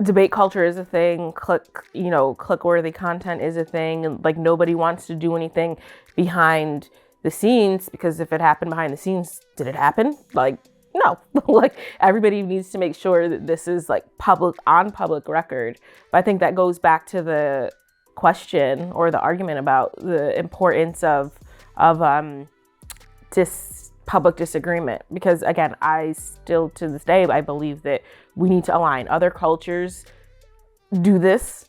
debate culture is a thing. Click-worthy content is a thing. And like nobody wants to do anything behind the scenes, because if it happened behind the scenes, did it happen? Like, no. Like everybody needs to make sure that this is like public record. But I think that goes back to the question or the argument about the importance of public disagreement, because again, I still to this day I believe that we need to align. Other cultures do this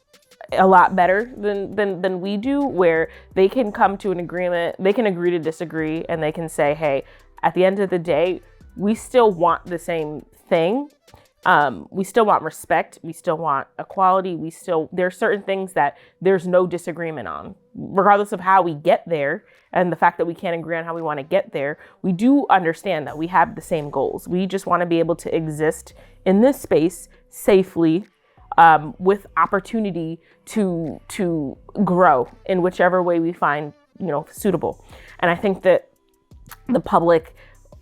a lot better than we do, where they can come to an agreement, they can agree to disagree, and they can say, hey, at the end of the day, we still want the same thing. We still want respect. We still want equality. There are certain things that there's no disagreement on, regardless of how we get there. And the fact that we can't agree on how we want to get there, we do understand that we have the same goals. We just want to be able to exist in this space safely, with opportunity to grow in whichever way we find, suitable. And I think that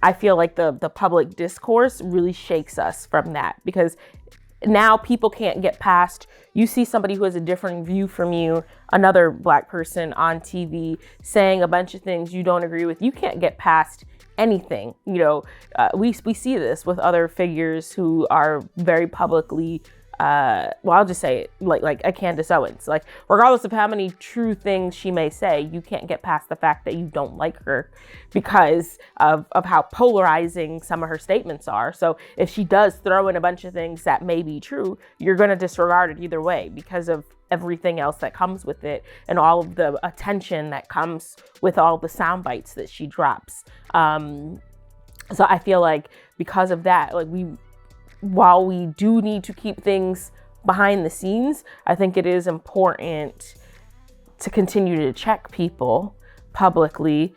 I feel like the public discourse really shakes us from that, because now people can't get past, you see somebody who has a different view from you, another Black person on TV saying a bunch of things you don't agree with. You can't get past anything. We see this with other figures who are very publicly, I'll just say it, like a Candace Owens. Like, regardless of how many true things she may say, you can't get past the fact that you don't like her because of how polarizing some of her statements are. So if she does throw in a bunch of things that may be true, you're going to disregard it either way because of everything else that comes with it and all of the attention that comes with all the sound bites that she drops. So I feel like because of that, while we do need to keep things behind the scenes, I think it is important to continue to check people publicly,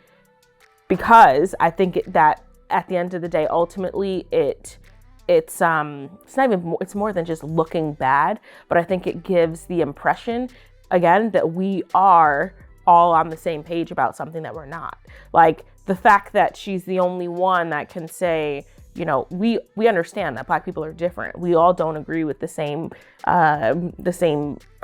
because I think that at the end of the day, ultimately it's more than just looking bad, but I think it gives the impression, again, that we are all on the same page about something that we're not. Like the fact that she's the only one that can say, we understand that Black people are different. We all don't agree with the same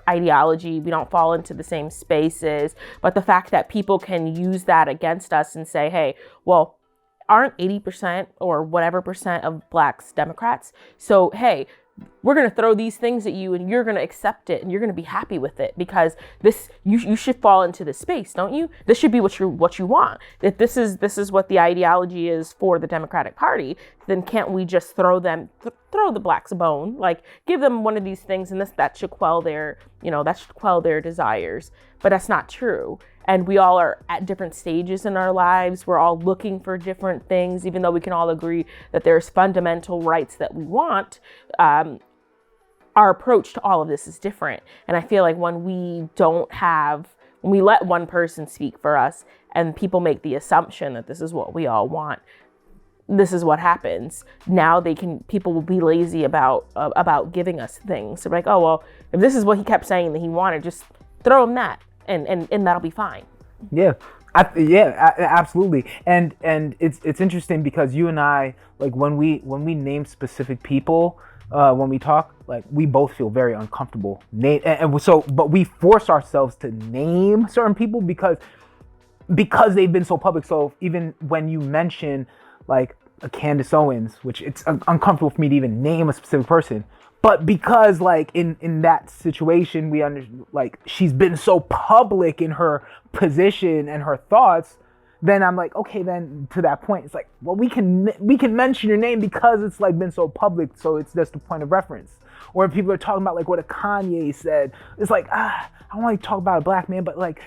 ideology. We don't fall into the same spaces. But the fact that people can use that against us and say, hey, well, aren't 80% or whatever percent of Blacks Democrats? So, hey, we're going to throw these things at you and you're going to accept it and you're going to be happy with it, because you should fall into this space, don't you? This should be what you want. If this is what the ideology is for the Democratic Party, then can't we just throw the Blacks a bone, like give them one of these things, and that should quell their desires. But that's not true. And we all are at different stages in our lives. We're all looking for different things, even though we can all agree that there's fundamental rights that we want. Our approach to all of this is different. And I feel like when we let one person speak for us and people make the assumption that this is what we all want, this is what happens. Now people will be lazy about giving us things. So like, oh, well, if this is what he kept saying that he wanted, just throw him that. And that'll be fine. Yeah, absolutely. And it's interesting because you and I, like when we name specific people, when we talk, like we both feel very uncomfortable. But we force ourselves to name certain people because they've been so public. So even when you mention like a Candace Owens, which it's uncomfortable for me to even name a specific person. But because like in that situation, she's been so public in her position and her thoughts, then I'm like, okay, then to that point, it's like, well, we can mention your name because it's like been so public. So it's just a point of reference. Or if people are talking about like what a Kanye said, it's like, I don't want to talk about a Black man, but like,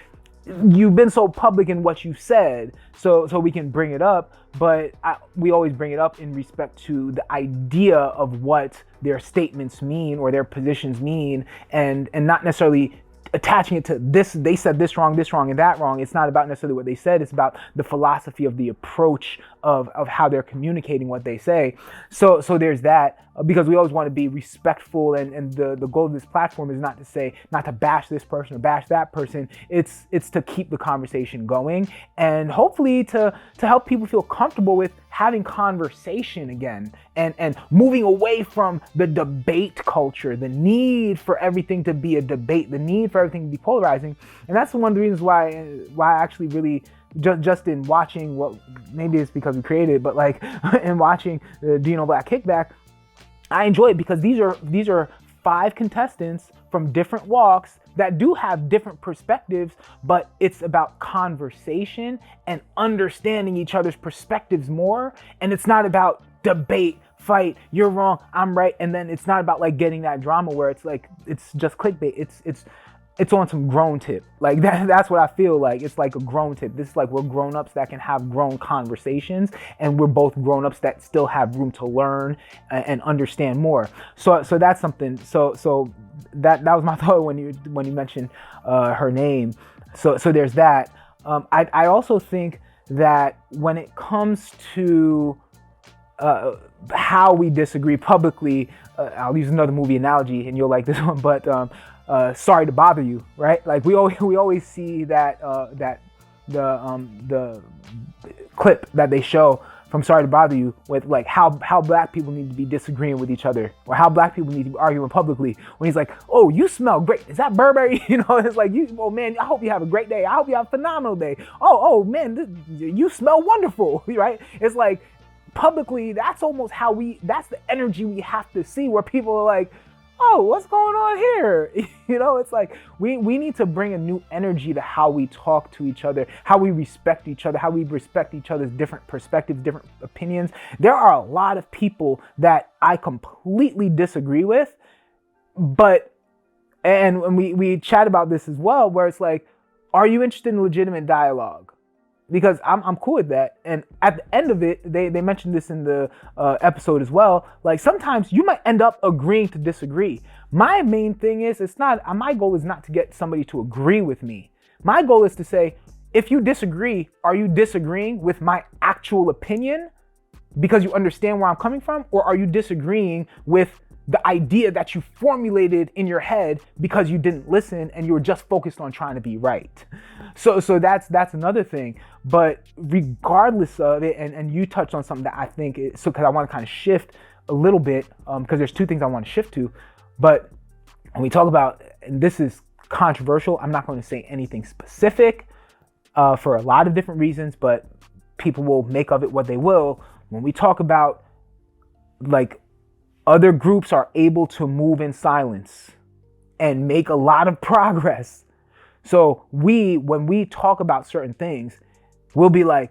you've been so public in what you said, so we can bring it up, but we always bring it up in respect to the idea of what their statements mean or their positions mean, and not necessarily attaching it to this, they said this wrong, and that wrong. It's not about necessarily what they said, it's about the philosophy of the approach of how they're communicating what they say. So there's that, because we always want to be respectful, and the goal of this platform is not to bash this person or bash that person. It's to keep the conversation going, and hopefully to help people feel comfortable with having conversation again, and moving away from the debate culture, the need for everything to be a debate, the need for everything to be polarizing. And that's one of the reasons why I actually really, just in watching, what maybe it's because we created it, but like in watching the Do You Know Black Kickback, I enjoy it because these are 5 contestants from different walks that do have different perspectives, but it's about conversation and understanding each other's perspectives more. And it's not about debate, fight, you're wrong, I'm right. And then it's not about like getting that drama where it's like, it's just clickbait. It's on some grown tip. Like that's what I feel like. It's like a grown tip. This is like, we're grown-ups that can have grown conversations, and we're both grown-ups that still have room to learn and understand more. So that's something. So that was my thought when you mentioned her name. So there's that. I also think that when it comes to how we disagree publicly, I'll use another movie analogy, and you'll like this one, but Sorry to Bother You, right? Like we always see that the clip that they show from Sorry to Bother You with like how black people need to be disagreeing with each other, or how black people need to be arguing publicly, when he's like, oh, you smell great, is that Burberry? You know, it's like, oh man, I hope you have a great day, I hope you have a phenomenal day, oh man, you smell wonderful, right? It's like, publicly, that's almost that's the energy we have to see, where people are like, oh, what's going on here? You know, it's like we need to bring a new energy to how we talk to each other, how we respect each other, how we respect each other's different perspectives, different opinions. There are a lot of people that I completely disagree with, and we chat about this as well, where it's like, are you interested in legitimate dialogue? Because I'm cool with that. And at the end of it, they mentioned this in the episode as well. Like sometimes you might end up agreeing to disagree. My main thing is, my goal is not to get somebody to agree with me. My goal is to say, if you disagree, are you disagreeing with my actual opinion because you understand where I'm coming from? Or are you disagreeing with the idea that you formulated in your head because you didn't listen and you were just focused on trying to be right? So that's another thing. But regardless of it, and you touched on something that I think is, so because I want to kind of shift a little bit, because there's 2 things I want to shift to. But when we talk about, and this is controversial, I'm not going to say anything specific for a lot of different reasons, but people will make of it what they will. When we talk about like, other groups are able to move in silence and make a lot of progress. So when we talk about certain things, we'll be like,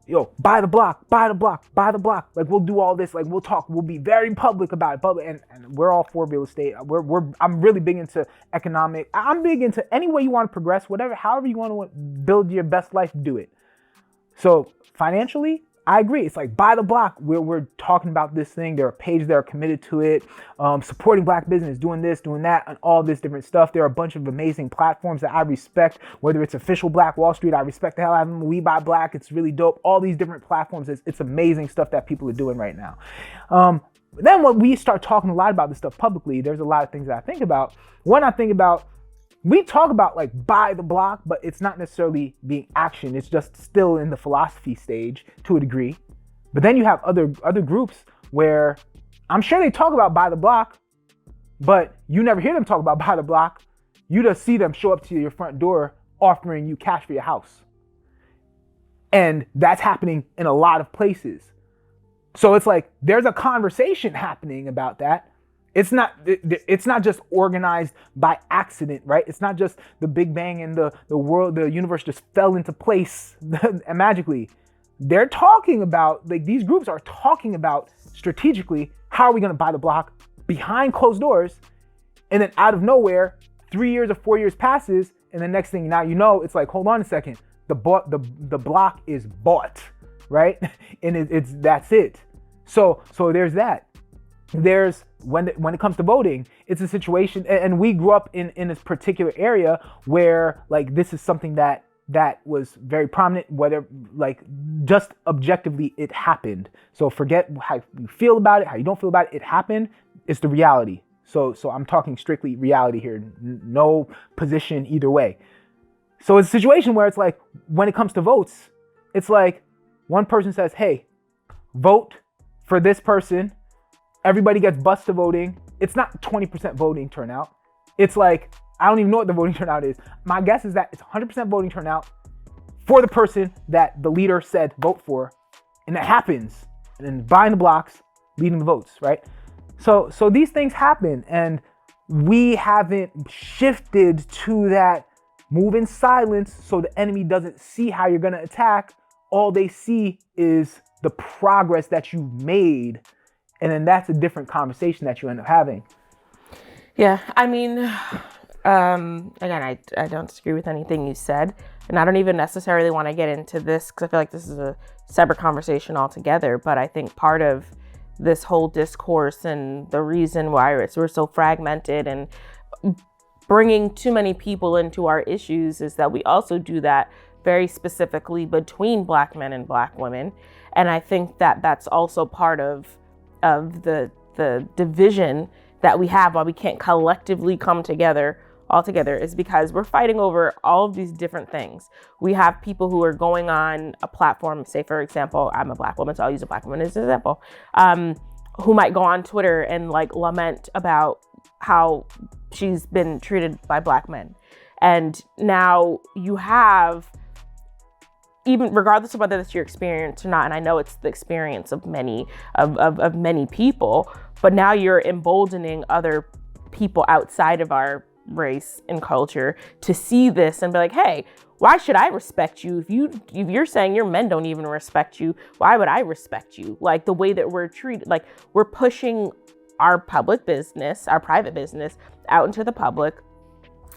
yo, buy the block, buy the block, buy the block. Like we'll do all this, like we'll talk, we'll be very public about it. And we're all for real estate. I'm really big into economic. I'm big into any way you want to progress, however you want to build your best life, do it. So financially, I agree. It's like, buy the block. We're talking about this thing. There are pages that are committed to it, supporting black business, doing this, doing that, and all this different stuff. There are a bunch of amazing platforms that I respect, whether it's official Black Wall Street. I respect the hell out of them. We Buy Black. It's really dope. All these different platforms. It's amazing stuff that people are doing right now. Then when we start talking a lot about this stuff publicly, there's a lot of things that I think about. One, I think about, we talk about like buy the block, but it's not necessarily being action. It's just still in the philosophy stage to a degree. But then you have other groups where I'm sure they talk about buy the block, but you never hear them talk about buy the block. You just see them show up to your front door offering you cash for your house. And that's happening in a lot of places. So it's like there's a conversation happening about that. It's not just organized by accident, right? It's not just the Big Bang and the world, the universe just fell into place magically. They're talking about, like, these groups are talking about strategically, how are we going to buy the block behind closed doors? And then out of nowhere, 3 years or 4 years passes, and the next thing now you know, it's like, hold on a second, the block is bought, right? And that's it. So there's that. There's when it comes to voting, it's a situation, and we grew up in this particular area where like this is something that that was very prominent, whether like just objectively it happened. So forget how you feel about it, how you don't feel about it. It happened. It's the reality. So I'm talking strictly reality here. No position either way. So it's a situation where it's like when it comes to votes, it's like one person says, hey, vote for this person. Everybody gets bused to voting. It's not 20% voting turnout. It's like, I don't even know what the voting turnout is. My guess is that it's 100% voting turnout for the person that the leader said vote for. And that happens. And then buying the blocks, leading the votes, right? So these things happen, and we haven't shifted to that move in silence so the enemy doesn't see how you're going to attack. All they see is the progress that you made. And then that's a different conversation that you end up having. Yeah, I mean, again, I don't disagree with anything you said. And I don't even necessarily want to get into this because I feel like this is a separate conversation altogether. But I think part of this whole discourse and the reason why we're so fragmented and bringing too many people into our issues is that we also do that very specifically between Black men and Black women. And I think that that's also part of the division that we have, why we can't collectively come together all together, is because we're fighting over all of these different things. We have people who are going on a platform, say for example, I'm a Black woman, so I'll use a Black woman as an example, who might go on Twitter and like lament about how she's been treated by Black men. And now you have, even regardless of whether that's your experience or not, and I know it's the experience of many people, but now you're emboldening other people outside of our race and culture to see this and be like, hey, why should I respect you? If you're saying your men don't even respect you, why would I respect you? Like the way that we're treated, like we're pushing our public business, our private business out into the public.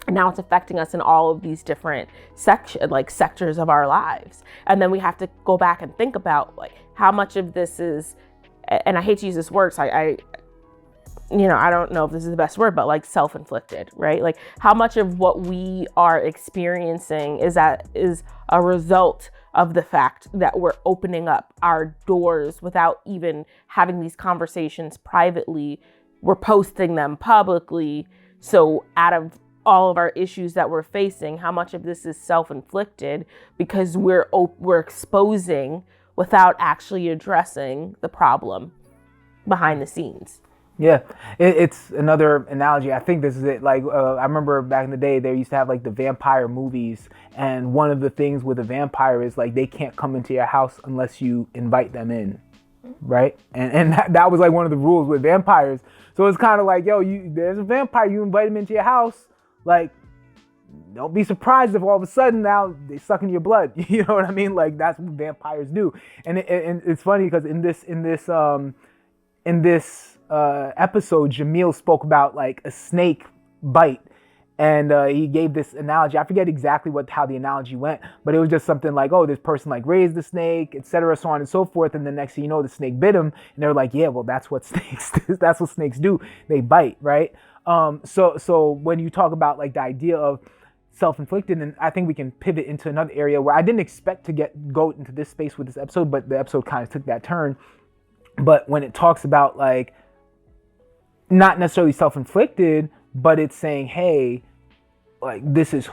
And now it's affecting us in all of these different sectors of our lives. And then we have to go back and think about like how much of this is, and I hate to use this word, so I don't know if this is the best word, but like self-inflicted, right? Like how much of what we are experiencing is a result of the fact that we're opening up our doors without even having these conversations privately. We're posting them publicly. So out of all of our issues that we're facing, how much of this is self-inflicted because we're exposing without actually addressing the problem behind the scenes. Yeah, it's another analogy. I think this is it. Like, I remember back in the day, they used to have like the vampire movies. And one of the things with a vampire is like, they can't come into your house unless you invite them in. Right. And that was like one of the rules with vampires. So it's kind of like, yo, there's a vampire, you invite him into your house. Like, don't be surprised if all of a sudden now they sucking your blood. You know what I mean? Like, that's what vampires do. And it's funny because in this episode, Jamil spoke about like a snake bite, and he gave this analogy. I forget exactly how the analogy went, but it was just something like, oh, this person like raised the snake, etc., so on and so forth, and the next thing you know, the snake bit him, and they were like, yeah, well, that's what snakes do. They bite, right? So when you talk about like the idea of self-inflicted, and I think we can pivot into another area where I didn't expect to go into this space with this episode, but the episode kind of took that turn. But when it talks about like not necessarily self-inflicted, but it's saying, hey, like this is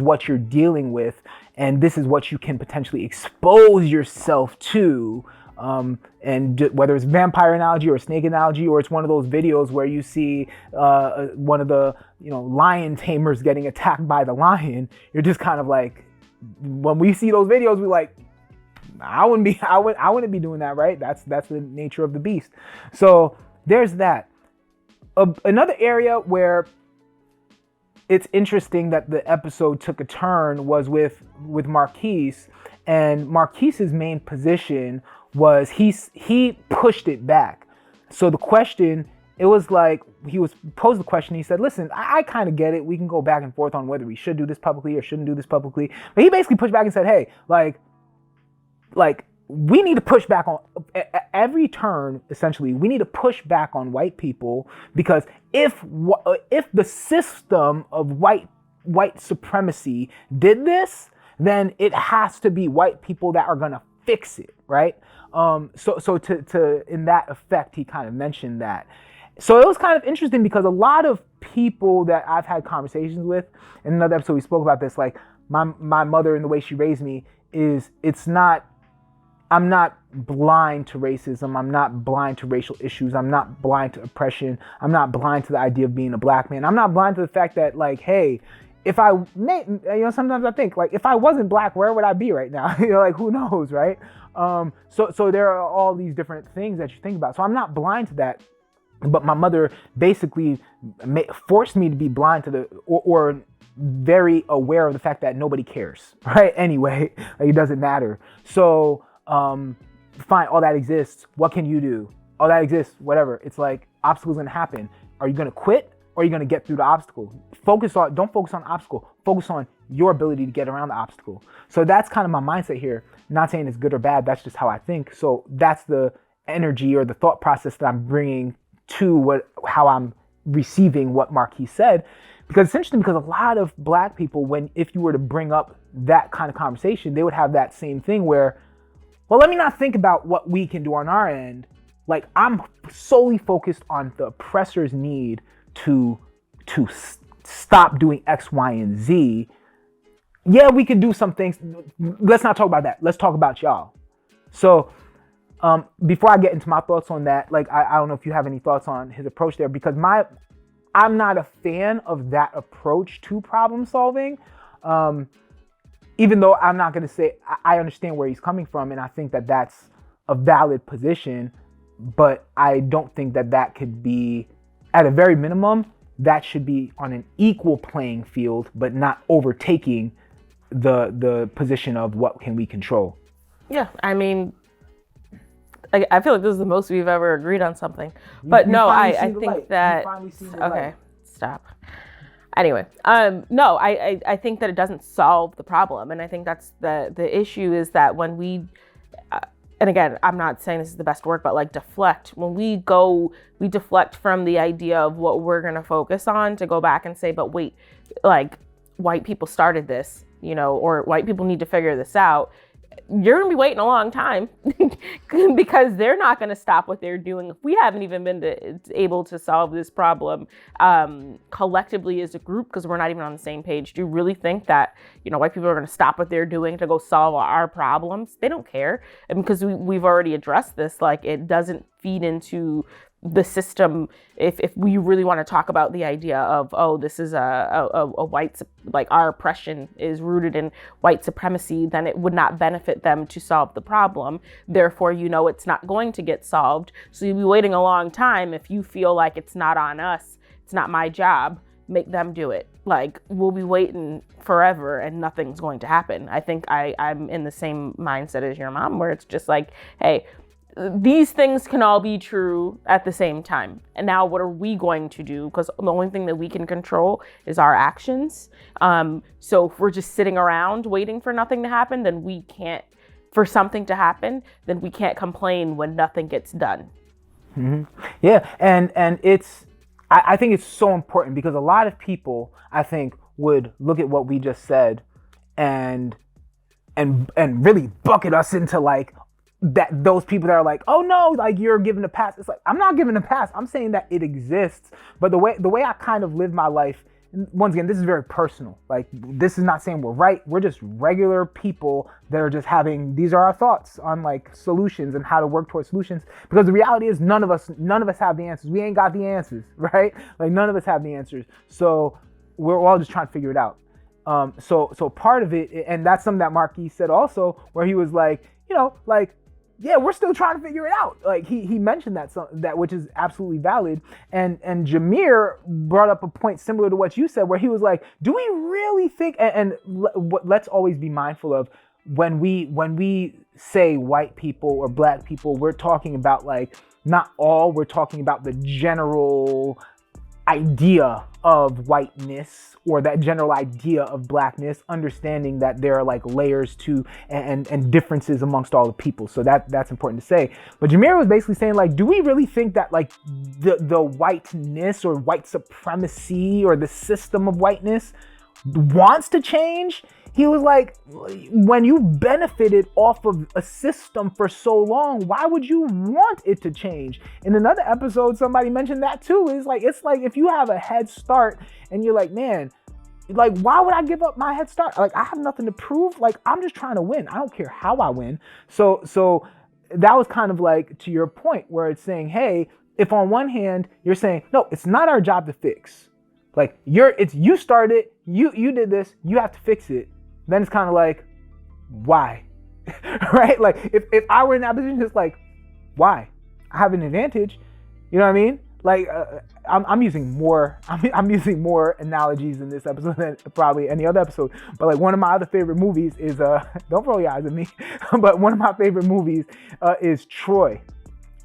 what you're dealing with, and this is what you can potentially expose yourself to. And whether it's vampire analogy or snake analogy, or it's one of those videos where you see one of the lion tamers getting attacked by the lion, you're just kind of like, when we see those videos, we're like, I wouldn't be doing that, right? That's the nature of the beast. So there's that. Another area where it's interesting that the episode took a turn was with Marquise, and Marquise's main position was he pushed it back. So the question, it was like he was posed the question. He said, listen, I kind of get it. We can go back and forth on whether we should do this publicly or shouldn't do this publicly. But he basically pushed back and said, hey, like we need to push back on every turn. Essentially, we need to push back on white people, because if the system of white supremacy did this, then it has to be white people that are gonna fix it, right? So to in that effect, he kind of mentioned that. So it was kind of interesting because a lot of people that I've had conversations with, in another episode we spoke about this, like my mother and the way she raised me I'm not blind to racism. I'm not blind to racial issues. I'm not blind to oppression. I'm not blind to the idea of being a black man. I'm not blind to the fact that, like, hey, if I may, sometimes I think, like, if I wasn't black, where would I be right now? Like, who knows, right? So there are all these different things that you think about. So I'm not blind to that. But my mother basically forced me to be blind to or very aware of the fact that nobody cares, right? Anyway, like, it doesn't matter. So, fine, all that exists. What can you do? All that exists, whatever. It's like, obstacles gonna happen. Are you gonna quit or are you gonna get through the obstacle? Don't focus on the obstacle. Focus on your ability to get around the obstacle. So that's kind of my mindset here. Not saying it's good or bad. That's just how I think. So that's the energy or the thought process that I'm bringing to how I'm receiving what Marquis said. Because it's interesting because a lot of black people, if you were to bring up that kind of conversation, they would have that same thing where, well, let me not think about what we can do on our end. Like, I'm solely focused on the oppressor's need to stop doing X, Y, and Z. Yeah, we can do some things. Let's not talk about that. Let's talk about y'all. So before I get into my thoughts on that, like, I don't know if you have any thoughts on his approach there, because I'm not a fan of that approach to problem solving. Even though I'm not going to say I understand where he's coming from, and I think that that's a valid position, but I don't think that could be, at a very minimum, that should be on an equal playing field, but not overtaking the position of what can we control. Yeah, I mean, I feel like this is the most we've ever agreed on something. But no, I think that, okay, stop. Anyway, no, I think that it doesn't solve the problem. And I think that's the issue, is that when we, and again, I'm not saying this is the best word, but like deflect, when we deflect from the idea of what we're going to focus on to go back and say, but wait, like, white people started this, or white people need to figure this out. You're going to be waiting a long time because they're not going to stop what they're doing. If we haven't even been able to solve this problem collectively as a group, because we're not even on the same page, do you really think that, white people are going to stop what they're doing to go solve our problems? They don't care. And because we've already addressed this, like, it doesn't feed into the system. If we really want to talk about the idea of, oh, this is a white, like, our oppression is rooted in white supremacy, then it would not benefit them to solve the problem. Therefore, it's not going to get solved. So you'll be waiting a long time. If you feel like it's not on us, it's not my job, make them do it. Like, we'll be waiting forever and nothing's going to happen. I think I'm in the same mindset as your mom, where it's just like, hey, these things can all be true at the same time. And now what are we going to do? Because the only thing that we can control is our actions. So if we're just sitting around waiting for nothing to happen, then we can't complain when nothing gets done. Mm-hmm. Yeah. And I think it's so important, because a lot of people, I think, would look at what we just said and really bucket us into, like, that those people that are like, oh no, like, you're giving a pass. It's like, I'm not giving a pass. I'm saying that it exists. But the way I kind of live my life, once again, this is very personal. Like, this is not saying we're right. We're just regular people that are just these are our thoughts on, like, solutions and how to work towards solutions. Because the reality is none of us have the answers. We ain't got the answers, right? Like, none of us have the answers. So we're all just trying to figure it out. So part of it, and that's something that Marquis said also, where he was like, yeah, we're still trying to figure it out. Like, he mentioned that, which is absolutely valid. And Jameer brought up a point similar to what you said, where he was like, do we really think, and let's always be mindful of, when we say white people or black people, we're talking about, like, not all, we're talking about the general idea of whiteness, or that general idea of blackness, understanding that there are, like, layers to and differences amongst all the people. So that's important to say. But Jameer was basically saying, like, do we really think that, like, the whiteness or white supremacy or the system of whiteness wants to change? He was like, when you benefited off of a system for so long, why would you want it to change? In another episode, somebody mentioned that too. It's like if you have a head start and you're like, man, like, why would I give up my head start? Like, I have nothing to prove. Like, I'm just trying to win. I don't care how I win. So that was kind of like to your point where it's saying, hey, if on one hand you're saying, no, it's not our job to fix. Like, you started, you did this, you have to fix it. Then it's kind of like, why? Right? Like, if I were in that position, it's like, why? I have an advantage. You know what I mean? Like, I'm using more analogies in this episode than probably any other episode. But like, one of my other favorite movies is don't roll your eyes at me, but one of my favorite movies is Troy.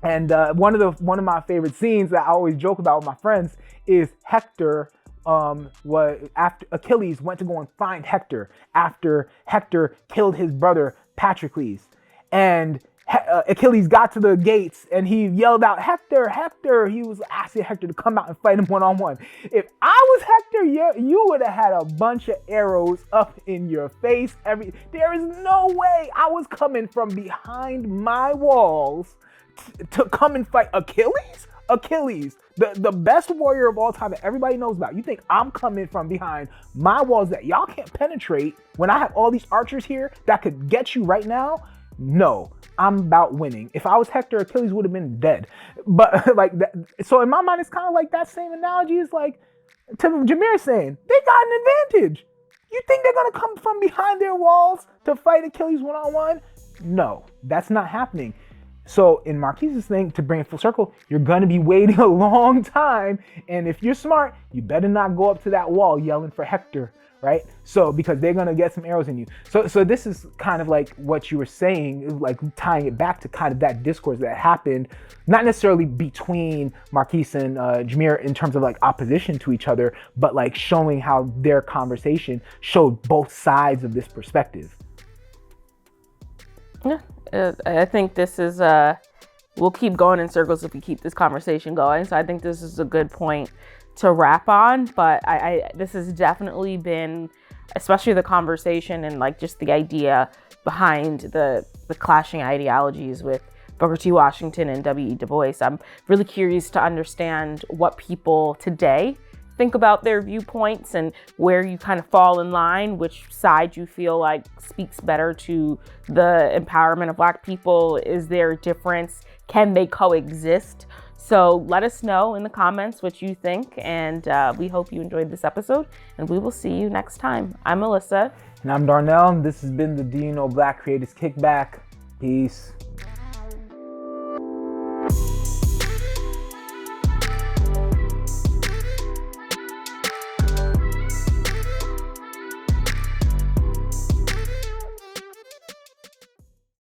And one of my favorite scenes that I always joke about with my friends is Hector. After Achilles went to go and find Hector after Hector killed his brother Patroclus, and Achilles got to the gates and he yelled out, "Hector, Hector!" He was asking Hector to come out and fight him one-on-one. If I was Hector, you would have had a bunch of arrows up in your face. There is no way I was coming from behind my walls to come and fight Achilles. Achilles, the best warrior of all time that everybody knows about. You think I'm coming from behind my walls that y'all can't penetrate when I have all these archers here that could get you right now? No, I'm about winning. If I was Hector, Achilles would have been dead. But like that, so in my mind, it's kind of like that same analogy is like to Jameer saying, they got an advantage. You think they're gonna come from behind their walls to fight Achilles one-on-one? No, that's not happening. So in Marquise's thing, to bring it full circle, you're going to be waiting a long time. And if you're smart, you better not go up to that wall yelling for Hector, right? So because they're going to get some arrows in you. So this is kind of like what you were saying, like tying it back to kind of that discourse that happened, not necessarily between Marquise and Jameer in terms of like opposition to each other, but like showing how their conversation showed both sides of this perspective. Yeah. I think this is, we'll keep going in circles if we keep this conversation going. So I think this is a good point to wrap on. But this has definitely been, especially the conversation and like just the idea behind the clashing ideologies with Booker T. Washington and W.E. Dubois. I'm really curious to understand what people today think about their viewpoints and where you kind of fall in line, which side you feel like speaks better to the empowerment of Black people. Is there a difference? Can they coexist? So let us know in the comments what you think, and we hope you enjoyed this episode, and we will see you next time. I'm Melissa. And I'm Darnell, and this has been the Do You Know Black Creators Kickback. Peace.